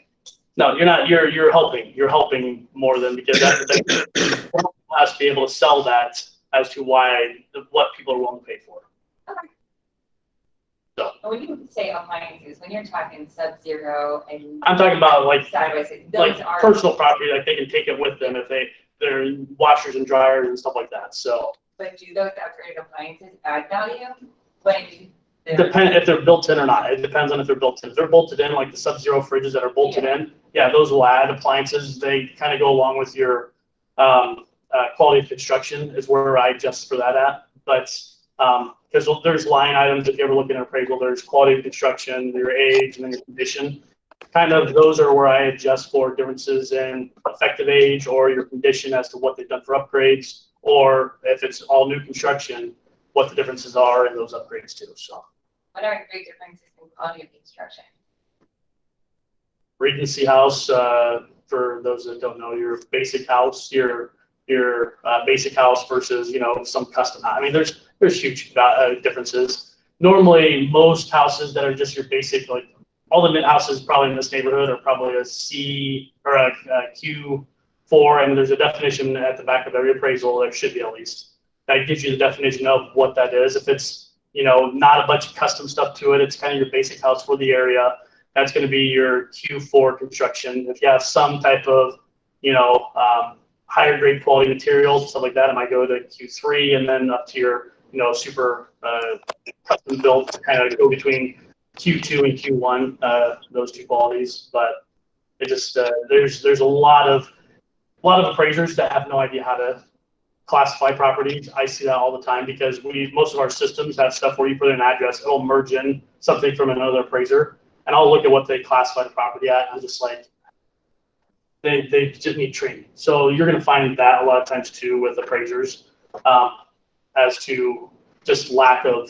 No, you're not. You're helping. You're helping more than because that's the thing. Has to be able to sell that as to what people are willing to pay for. Okay. So When you say appliances, when you're talking Sub-Zero and. I'm talking about like Sideways, those are. personal property. Like they can take it with them if they're washers and dryers and stuff like that. So. But do those upgraded appliances add value when? Depend if they're built in or not. It depends on if they're built in. If they're bolted in, like the Sub-Zero fridges that are bolted in, yeah, those will add appliances. They kind of go along with your quality of construction is where I adjust for that at. But because there's line items, if you ever look at an appraisal, there's quality of construction, your age, and then your condition. Kind of those are where I adjust for differences in effective age or your condition as to what they've done for upgrades, or if it's all new construction, what the differences are in those upgrades too. So. What are great differences in quality of construction? Regency house, for those that don't know, your basic house, your basic house versus, you know, some custom house. I mean, there's huge differences. Normally, most houses that are just your basic, like all the mid houses probably in this neighborhood are probably a C or a Q4, and there's a definition at the back of every appraisal. There should be at least that gives you the definition of what that is. If it's, you know, not a bunch of custom stuff to it, it's kind of your basic house for the area. That's going to be your Q4 construction. If you have some type of, you know, higher grade quality materials, stuff like that, it might go to Q3 and then up to your, you know, super custom built to kind of go between Q2 and Q1, those two qualities. But it just, there's a lot of appraisers that have no idea how to classify properties. I see that all the time because most of our systems have stuff where you put in an address, it'll merge in something from another appraiser, and I'll look at what they classify the property at, and I'm just like, they just need training. So you're going to find that a lot of times too with appraisers, as to just lack of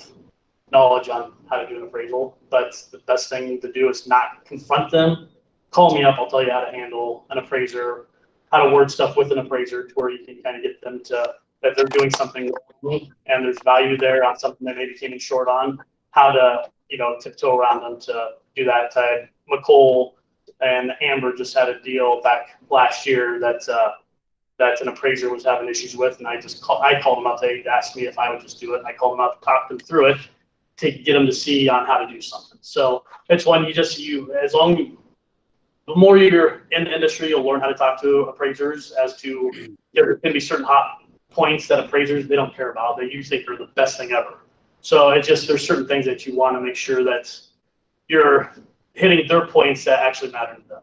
knowledge on how to do an appraisal. But the best thing to do is not confront them. Call me up, I'll tell you how to handle an appraiser, how to word stuff with an appraiser to where you can kind of get them to, that they're doing something wrong and there's value there on something that maybe came in short on, how to, you know, tiptoe around them to do that type. McCole and Amber just had a deal back last year that an appraiser was having issues with, and I called them up. They asked me if I would just do it, and I called them up, talked them through it to get them to see on how to do something. So it's one the more you're in the industry, you'll learn how to talk to appraisers as to there can be certain hot points that appraisers, they don't care about. They usually think are the best thing ever. So it's just, there's certain things that you want to make sure that you're hitting their points that actually matter to them.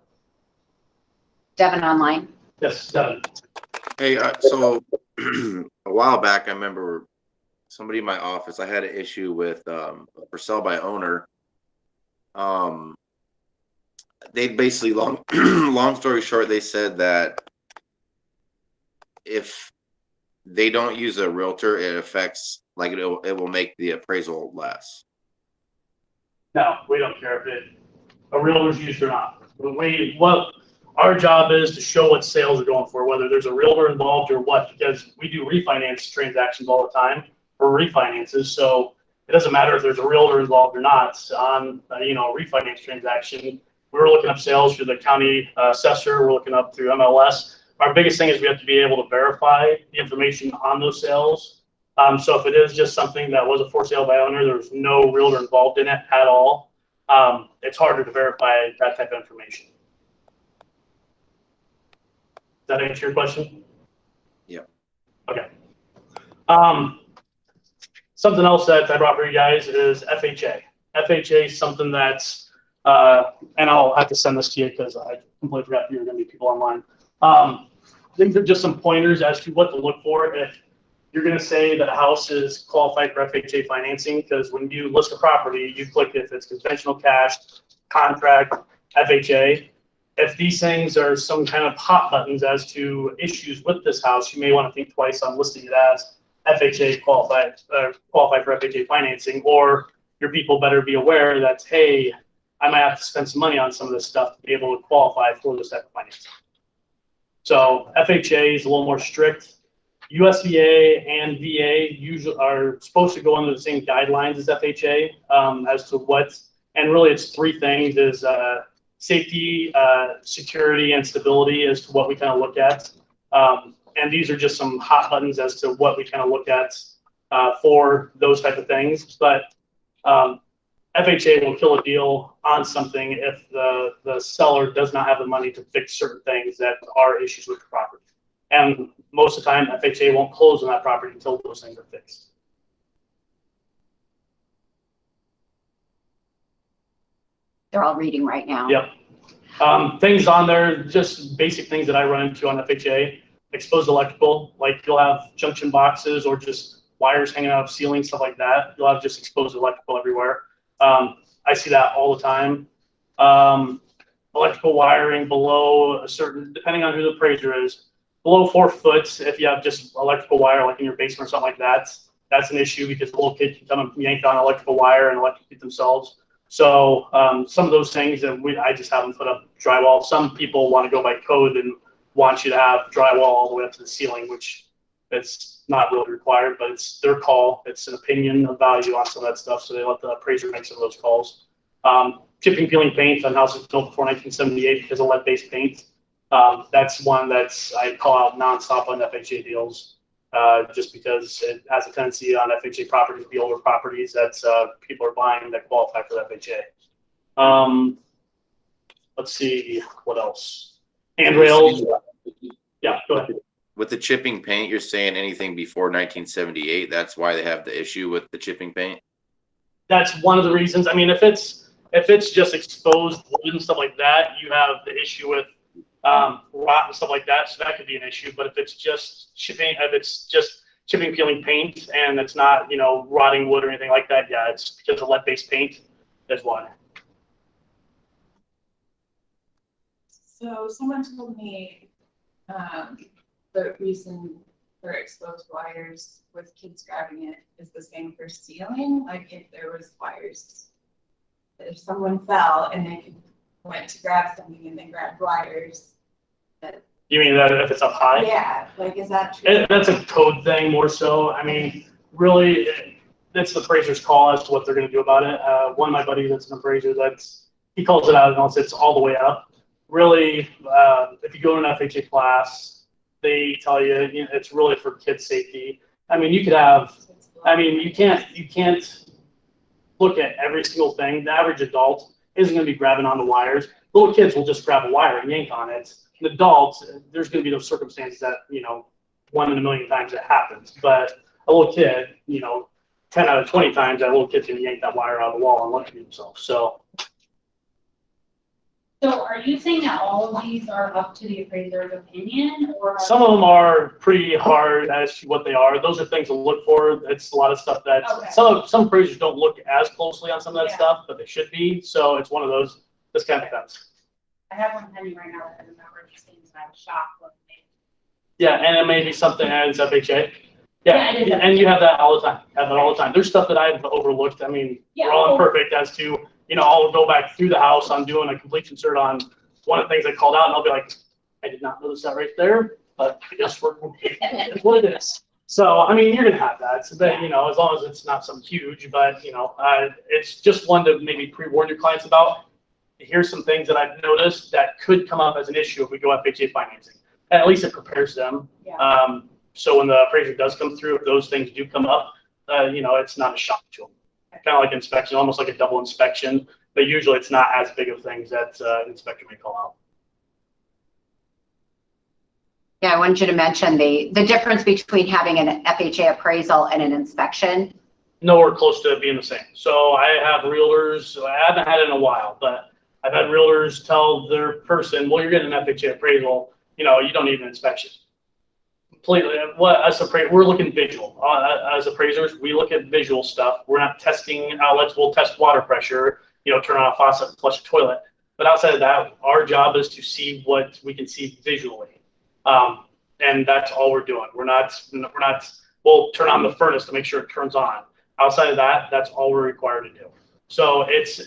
Devin online. Yes, Devin. Hey, so a while back, I remember somebody in my office, I had an issue with for sale by owner. They basically, long story short, they said that if they don't use a realtor, it affects, like it will make the appraisal less. No, we don't care if a realtor's used or not. What our job is to show what sales are going for, whether there's a realtor involved or what, because we do refinance transactions all the time for refinances. So it doesn't matter if there's a realtor involved or not on a refinance transaction. We're looking up sales through the county assessor. We're looking up through MLS. Our biggest thing is we have to be able to verify the information on those sales. So if it is just something that was a for sale by owner, there's no realtor involved in it at all, it's harder to verify that type of information. Does that answer your question? Yeah. Okay. Something else that I brought for you guys is FHA. FHA is something that's, and I'll have to send this to you because I completely forgot you were going to be people online. These are just some pointers as to what to look for if you're going to say that a house is qualified for FHA financing, because when you list a property, you click if it's conventional cash, contract, FHA. If these things are some kind of hot buttons as to issues with this house, you may want to think twice on listing it as FHA qualified for FHA financing, or your people better be aware that, hey, I might have to spend some money on some of this stuff to be able to qualify for this type of financing. So FHA is a little more strict. USDA and VA usually are supposed to go under the same guidelines as FHA as to what, and really it's three things: is safety, security, and stability as to what we kind of look at. And these are just some hot buttons as to what we kind of look at for those type of things. But FHA will kill a deal on something if the seller does not have the money to fix certain things that are issues with the property. And most of the time, FHA won't close on that property until those things are fixed. They're all reading right now. Yep. Things on there, just basic things that I run into on FHA. Exposed electrical, like you'll have junction boxes or just wires hanging out of ceilings, stuff like that. You'll have just exposed electrical everywhere. I see that all the time. Electrical wiring below a certain, depending on who the appraiser is, below 4 foot, if you have just electrical wire like in your basement or something like that, that's an issue because the little kid can come and yank on electrical wire and electrocute themselves. So some of those things that I just haven't put up drywall. Some people want to go by code and want you to have drywall all the way up to the ceiling, which it's not really required, but it's their call. It's an opinion of value on some of that stuff, so they let the appraiser make some of those calls. Chipping, peeling paint on houses built before 1978 because of lead-based paint. That's one that's I call out nonstop on FHA deals, just because it has a tendency on FHA properties to be older properties that people are buying that qualify for FHA. Let's see, what else? Handrails. Yeah, go ahead. With the chipping paint, you're saying anything before 1978, that's why they have the issue with the chipping paint? That's one of the reasons. I mean, if it's just exposed wood and stuff like that, you have the issue with rot and stuff like that, so that could be an issue. But if it's just chipping, peeling paint and it's not, rotting wood or anything like that, yeah, it's because of lead-based paint. There's one. So someone told me the reason for exposed wires with kids grabbing it is the same for ceiling. Like if there was wires, if someone fell and they went to grab something and they grabbed wires. You mean that if it's up high? Yeah, like is that true? That's a code thing more so. I mean, really, that's the appraiser's call as to what they're going to do about it. One of my buddies that's an appraiser, he calls it out and it's all the way up. Really, if you go to an FHA class, they tell you, it's really for kids' safety. I mean, you can't look at every single thing. The average adult isn't going to be grabbing on the wires. Little kids will just grab a wire and yank on it. An adult, there's going to be those circumstances that, 1 in a million times it happens. But a little kid, 10 out of 20 times, that little kid's going to yank that wire out of the wall and electrocute himself. So are you saying that all of these are up to the appraiser's opinion, or some of them are pretty hard as to what they are. Those are things to look for. It's a lot of stuff that some appraisers don't look as closely on some of that stuff, but they should be. So it's one of those. This kind of depends. I have one pending right now that I remember these things and I was shocked with me. Yeah, and it may be something as FHA. Yeah, and you have that all the time. There's stuff that I've overlooked. I mean, we're all imperfect as to, I'll go back through the house. I'm doing a completion cert on one of the things I called out, and I'll be like, I did not notice that right there, but I guess it's what it is. So, I mean, you're going to have that. So that, as long as it's not something huge, but, it's just one to maybe pre-warn your clients about. Here's some things that I've noticed that could come up as an issue if we go FHA financing. And at least it prepares them. Yeah. So when the appraiser does come through, if those things do come up, it's not a shock to them. Kind of like inspection, almost like a double inspection. but usually it's not as big of things that an inspector may call out. Yeah, I wanted you to mention the difference between having an FHA appraisal and an inspection. Nowhere close to being the same. So I have realtors, I haven't had it in a while, but I've had realtors tell their person, well, you're getting an FHA appraisal, you don't need an inspection. Completely. We're looking visual. As appraisers, we look at visual stuff. We're not testing outlets. We'll test water pressure, turn on a faucet, flush a toilet. But outside of that, our job is to see what we can see visually. And that's all we're doing. We'll turn on the furnace to make sure it turns on. Outside of that, that's all we're required to do. So it's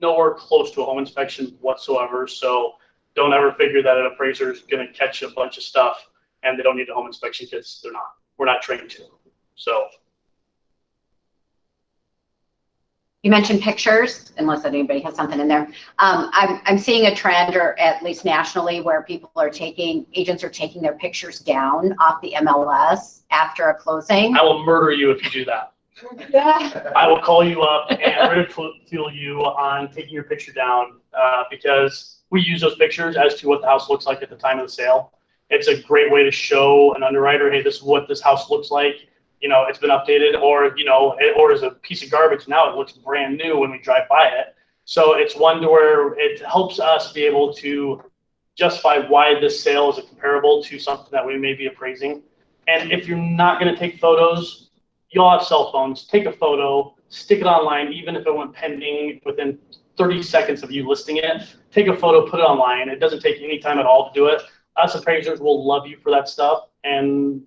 nowhere close to a home inspection whatsoever. So don't ever figure that an appraiser is going to catch a bunch of stuff and they don't need a home inspection because they're not. We're not trained to. So. You mentioned pictures, unless anybody has something in there. I'm seeing a trend, or at least nationally, where agents are taking their pictures down off the MLS after a closing. I will murder you if you do that. I will call you up and ridicule you on taking your picture down because we use those pictures as to what the house looks like at the time of the sale. It's a great way to show an underwriter, hey, this is what this house looks like. It's been updated, or as a piece of garbage now, it looks brand new when we drive by it. So it's one to where it helps us be able to justify why this sale is comparable to something that we may be appraising. And if you're not going to take photos, you all have cell phones. Take a photo, stick it online, even if it went pending within 30 seconds of you listing it. Take a photo, put it online. It doesn't take any time at all to do it. Us appraisers will love you for that stuff. And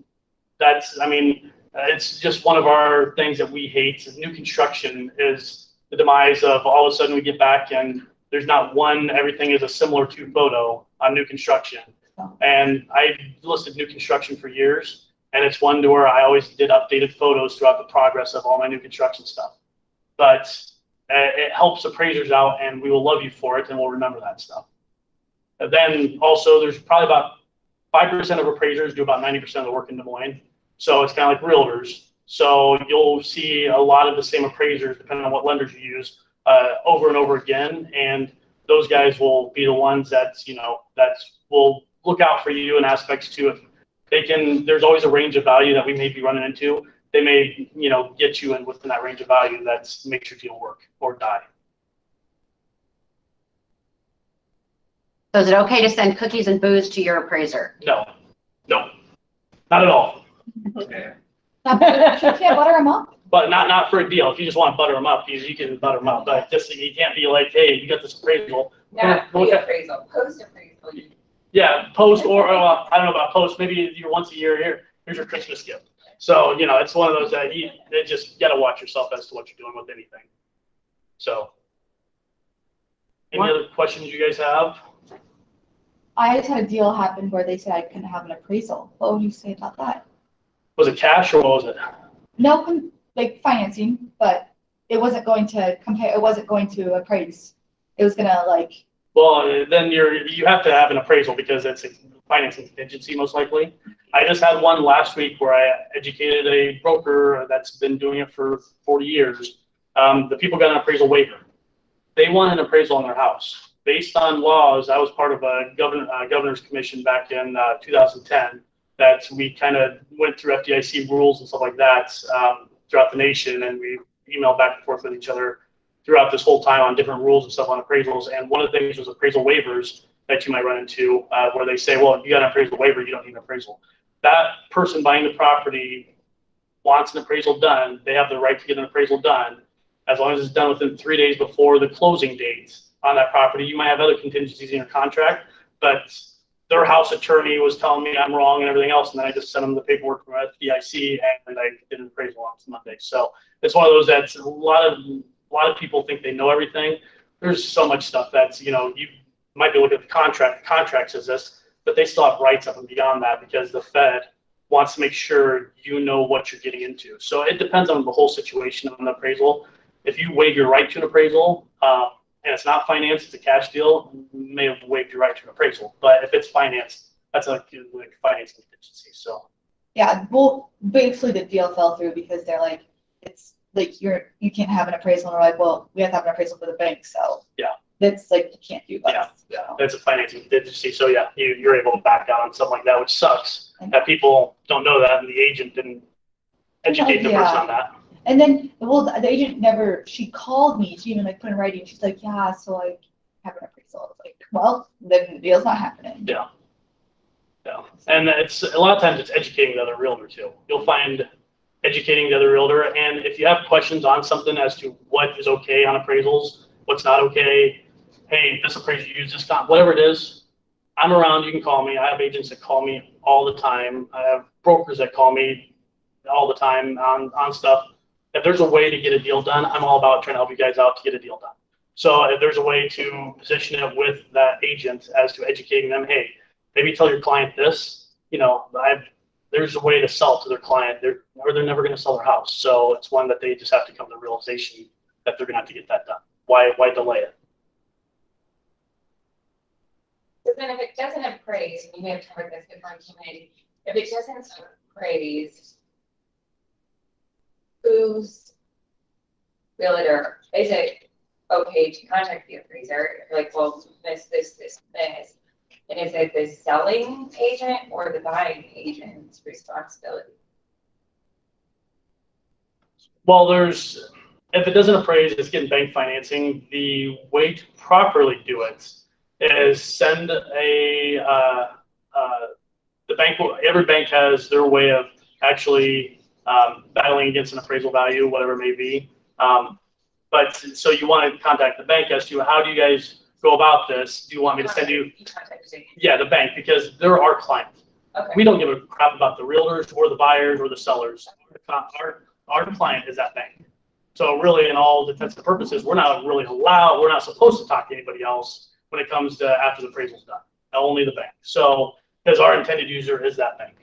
it's just one of our things that we hate. New construction is the demise of all of a sudden we get back and there's not one, everything is a similar to photo on new construction. And I listed new construction for years. And it's one to where I always did updated photos throughout the progress of all my new construction stuff. But it helps appraisers out and we will love you for it and we'll remember that stuff. And then also there's probably about 5% of appraisers do about 90% of the work in Des Moines. So it's kind of like realtors. So you'll see a lot of the same appraisers, depending on what lenders you use, over and over again. And those guys will be the ones that will look out for you in aspects to if they can. There's always a range of value that we may be running into. They may get you in within that range of value that makes your deal work or die. So is it okay to send cookies and booze to your appraiser? No, not at all. Okay. You can't butter them up? But not for a deal. If you just want to butter them up, you can butter them up. But just you can't be like, hey, you got this appraisal. Not pre-appraisal, post-appraisal. Yeah, post or I don't know about post. Maybe you're once a year here. Here's your Christmas gift. So it's one of those that you gotta watch yourself as to what you're doing with anything. So, any other questions you guys have? I just had a deal happen where they said I couldn't have an appraisal. What would you say about that? Was it cash or what was it? No, like financing, but it wasn't going to compare. It wasn't going to appraise. It was gonna like. Well, then you have to have an appraisal because it's a financing contingency most likely. I just had one last week where I educated a broker that's been doing it for 40 years. The people got an appraisal waiver. They want an appraisal on their house. Based on laws, I was part of a governor's commission back in 2010 that we kind of went through FDIC rules and stuff like that throughout the nation, and we emailed back and forth with each other throughout this whole time on different rules and stuff on appraisals. And one of the things was appraisal waivers that you might run into where they say, well, if you got an appraisal waiver, you don't need an appraisal. That person buying the property wants an appraisal done. They have the right to get an appraisal done as long as it's done within 3 days before the closing date on that property. You might have other contingencies in your contract, but their house attorney was telling me I'm wrong and everything else, and then I just sent them the paperwork from FDIC and I did an appraisal on Monday. So it's one of those that's a lot of people think they know everything. There's so much stuff that's, you might be looking at the contract. The contract says this, but they still have rights up and beyond that because the Fed wants to make sure you know what you're getting into. So it depends on the whole situation of an appraisal. If you waive your right to an appraisal, and it's not financed, it's a cash deal, you may have waived your right to an appraisal. But if it's financed, that's like finance contingency. So Yeah, well, basically the deal fell through because they're like, it's like you can't have an appraisal, and we're like, well, we have to have an appraisal for the bank, so. Yeah. That's like, you can't do both. Yeah. That's a financing contingency. So yeah, you're able to back out on something like that, which sucks that people don't know that and the agent didn't educate the person on that. And then, well, the agent she called me, she even like put in writing, she's like, yeah, so I have an appraisal. I was like, well, then the deal's not happening. Yeah. Yeah. And it's a lot of times it's educating the other realtor too. You'll find educating the other realtor. And if you have questions on something as to what is okay on appraisals, what's not okay, hey, this appraiser used this, whatever it is, I'm around, you can call me. I have agents that call me all the time. I have brokers that call me all the time on stuff. If there's a way to get a deal done, I'm all about trying to help you guys out to get a deal done. So if there's a way to position it with that agent as to educating them, hey, maybe tell your client this, there's a way to sell to their client, or they're never going to sell their house. So it's one that they just have to come to the realization that they're going to have to get that done. Why delay it? So then if it doesn't appraise, and you may have covered this before in community, if it doesn't appraise, whose realtor, is it okay to contact the appraiser? Like, well, this. And is it the selling agent or the buying agent's responsibility? Well, if it doesn't appraise, it's getting bank financing. The way to properly do it is send the bank, every bank has their way of actually battling against an appraisal value, whatever it may be. But so you want to contact the bank as to how do you guys go about this? Do you want me to send you? Yeah, the bank, because they're our client. Okay. We don't give a crap about the realtors or the buyers or the sellers. Our client is that bank. So really, in all intents and purposes, we're not supposed to talk to anybody else when it comes to after the appraisal's done. Only the bank. So, because our intended user is that bank.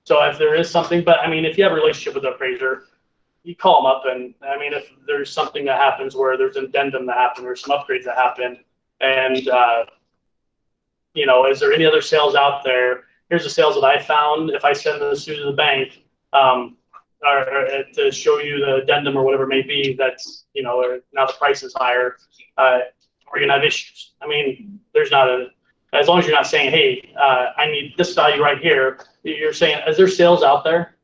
So if there is something, but I mean, if you have a relationship with the appraiser, you call them up, and I mean, if there's something that happens where there's an addendum that happened or some upgrades that happen, and is there any other sales out there? Here's the sales that I found. If I send this to the bank, or to show you the addendum or whatever it may be, that's or now the price is higher, we're gonna have issues. I mean, as long as you're not saying, hey, I need this value right here. You're saying, is there sales out there?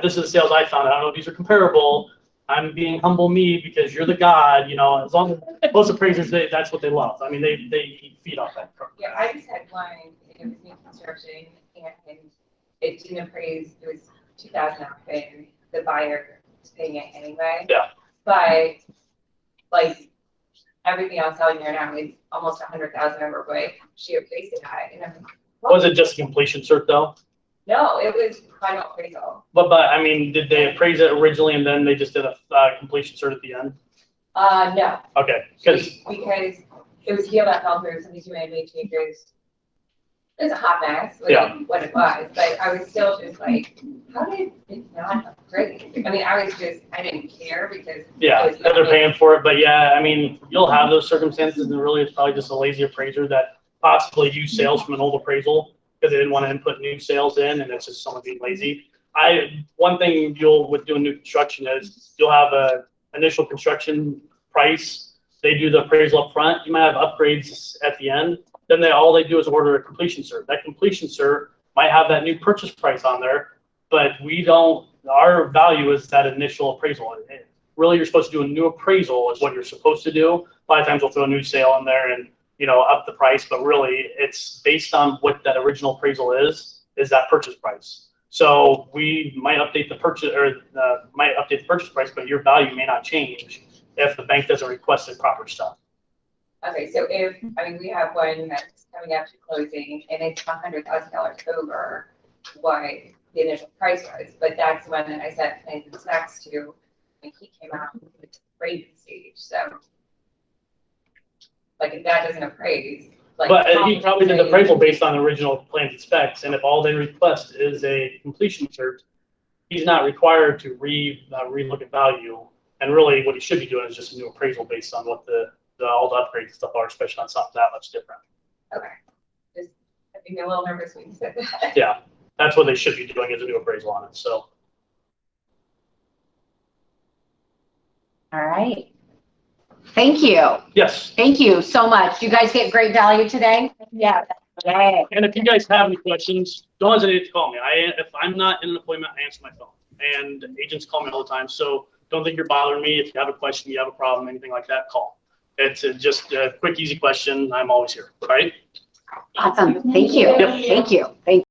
This is the sales I found. I don't know if these are comparable. I'm being humble me because you're the God, as long as most appraisers, that's what they love. I mean, they feed off that. Yeah, I just had one, it was new construction, and it didn't appraise, it was 2,000 out, and the buyer was paying it anyway. Yeah. But, like, everything else out there now is almost 100,000 over what she appraised it at, and I'm like, what? Was it just a completion cert though? No, it was final appraisal. But I mean, did they appraise it originally and then they just did a completion cert at the end? No. Okay, Because it was a deal that fell through, somebody who made changes. It was a hot mess, what it was, but I was still just like, how did it not upgrade? I mean, I didn't care because. Yeah, they're paying for it, but yeah, I mean, you'll have those circumstances, and really it's probably just a lazy appraiser that possibly used sales from an old appraisal because they didn't want to input new sales in, and it's just someone being lazy. One thing with doing new construction is you'll have a initial construction price. They do the appraisal up front. You might have upgrades at the end. Then all they do is order a completion cert. That completion cert might have that new purchase price on there, but our value is that initial appraisal. Really, you're supposed to do a new appraisal is what you're supposed to do. A lot of times we'll throw a new sale in there and up the price, but really it's based on what that original appraisal is that purchase price. So we might update the purchase price, but your value may not change if the bank doesn't request the proper stuff. Okay, so we have one that's coming up to closing and it's $100,000 over what the initial price was, but that's the one that I sent plans and specs to when he came out with the grading stage. So, like, if that doesn't appraise, but he probably did the appraisal based on the original plans and specs, and if all they request is a completion cert, he's not required to re-look at value. And really, what he should be doing is just a new appraisal based on what all the upgrades and stuff are, especially on something that much different. Okay. Just, I think I'm a little nervous when you said that. Yeah, that's what they should be doing is a new appraisal on it. So. All right. Thank you. Yes. Thank you so much. You guys get great value today? Yeah. Yay. And if you guys have any questions, don't hesitate to call me. If I'm not in an appointment, I answer my phone. And agents call me all the time. So don't think you're bothering me. If you have a question, you have a problem, anything like that, call. It's just a quick, easy question. I'm always here. All right? Awesome. Thank you. Yep. Thank you. Thank